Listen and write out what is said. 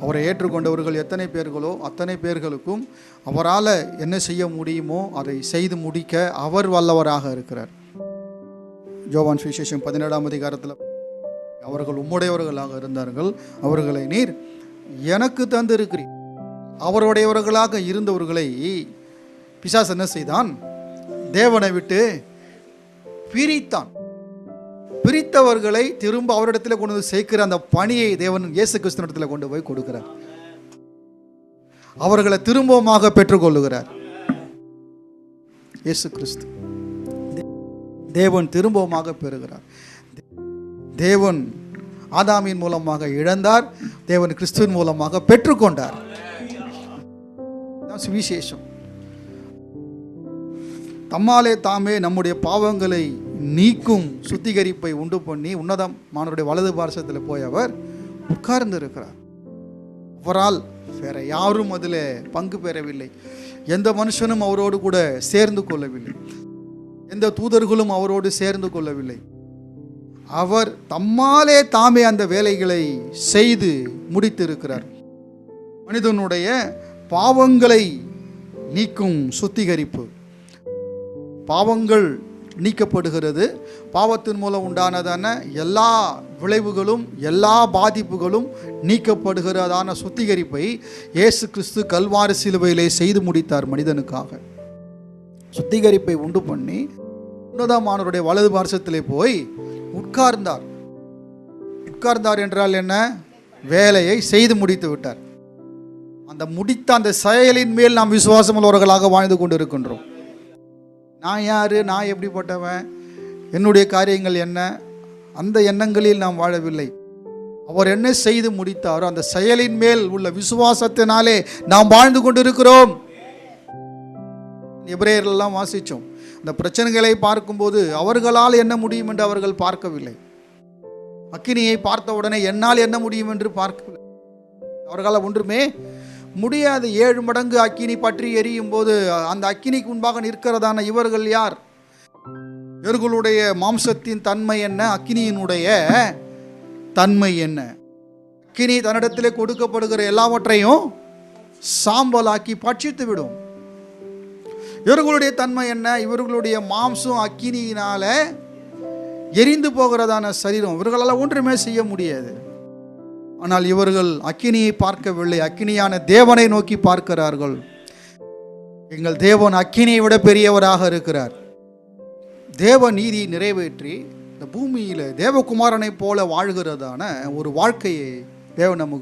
அவரை ஏற்றுக்கொண்டவர்கள் எத்தனை பேர்களோ அத்தனை பேர்களுக்கும் அவரால் என்ன செய்ய முடியுமோ அதை செய்து முடிக்க அவர் வல்லவராக இருக்கிறார். யோவான் சுவிசேஷம் 17ஆம் அதிகாரத்தில் அவர்கள் உம்முடையவர்களாக இருந்தார்கள், அவர்களை நீர் எனக்கு தந்திருக்கிறீர். அவருடையவர்களாக இருந்தவர்களை பிசாசு என்ன செய்தான்? தேவனை விட்டு பிரித்தான். பிரித்தவர்களை திரும்ப அவரிடத்தில் கொண்டு வந்து சேர்க்கிற அந்த பணியை தேவன் இயேசு கிறிஸ்துவிடத்தில் கொண்டு போய் கொடுக்கிறார். அவர்களை திரும்பமாக பெற்றுக்கொள்ளுகிறார். இயேசு கிறிஸ்து தேவன் திரும்பமாக பெறுகிறார். தேவன் ஆதாமின் மூலமாக இழந்தார், தேவன் கிறிஸ்துவின் மூலமாக பெற்றுக்கொண்டார். சுவிசேஷம். தம்மாலே தாமே நம்முடைய பாவங்களை நீக்கும் சுத்திகரிப்பை உண்டு பண்ணி உன்னதமானவருடைய வலது பார்சத்தில் போய் அவர் உட்கார்ந்து இருக்கிறார். அவரால் வேற யாரும் அதில் பங்கு பெறவில்லை. எந்த மனுஷனும் அவரோடு கூட சேர்ந்து கொள்ளவில்லை. எந்த தூதர்களும் அவரோடு சேர்ந்து கொள்ளவில்லை. அவர் தம்மாலே தாமே அந்த வேலைகளை செய்து முடித்திருக்கிறார். மனிதனுடைய பாவங்களை நீக்கும் சுத்திகரிப்பு. பாவங்கள் நீக்கப்படுகிறது. பாவத்தின் மூலம் உண்டானதான எல்லா விளைவுகளும் எல்லா பாதிப்புகளும் நீக்கப்படுகிறதான சுத்திகரிப்பை இயேசு கிறிஸ்து கல்வாரி சிலுவையிலே செய்து முடித்தார். மனிதனுக்காக சுத்திகரிப்பை உண்டு பண்ணி உன்னதமானவருடைய வலது பார்சத்திலே போய் உட்கார்ந்தார். உட்கார்ந்தார் என்றால் என்ன? வேலையை செய்து முடித்து விட்டார். அந்த முடித்த அந்த செயலின் மேல் நாம் விசுவாசம் உள்ளவர்களாக வாழ்ந்து கொண்டு இருக்கின்றோம். நான் யாரு, நான் எப்படிப்பட்டவன், என்னுடைய காரியங்கள் என்ன, அந்த எண்ணங்களில் நாம் வாழவில்லை. அவர் என்ன செய்து முடித்தாரோ அந்த செயலின் மேல் உள்ள விசுவாசத்தினாலே நாம் வாழ்ந்து கொண்டு இருக்கிறோம். எபிரேயரெல்லாம் வாசித்தோம். இந்த பிரச்சனைகளை பார்க்கும்போது அவர்களால் என்ன முடியும் என்று அவர்கள் பார்க்கவில்லை. அக்கினியை பார்த்த உடனே என்னால் என்ன முடியும் என்று பார்க்கவில்லை. அவர்களால் ஒன்றுமே முடியாது. 7 மடங்கு அக்கினி பற்றி எரியும் போது அந்த அக்கினிக்கு முன்பாக நிற்கிறதான இவர்கள் யார்? இவர்களுடைய மாம்சத்தின் தன்மை என்ன, அக்கினியினுடைய தன்மை என்ன? அக்கினி தன்னிடத்திலே கொடுக்கப்படுகிற எல்லாவற்றையும் சாம்பலாக்கி பட்சித்து விடும். இவர்களுடைய தன்மை என்ன? இவர்களுடைய மாம்சம் அக்கினியினால எரிந்து போகிறதான சரீரம். இவர்களால் ஒன்றுமே செய்ய முடியாது. ஆனால் இவர்கள் அக்கினியை பார்க்கவில்லை, அக்கினியான தேவனை நோக்கி பார்க்கிறார்கள். எங்கள் தேவன் அக்கினியை விட பெரியவராக இருக்கிறார். தேவ நீதியை நிறைவேற்றி இந்த பூமியில தேவகுமாரனை போல வாழ்கிறதான ஒரு வாழ்க்கையை தேவன் நமக்கு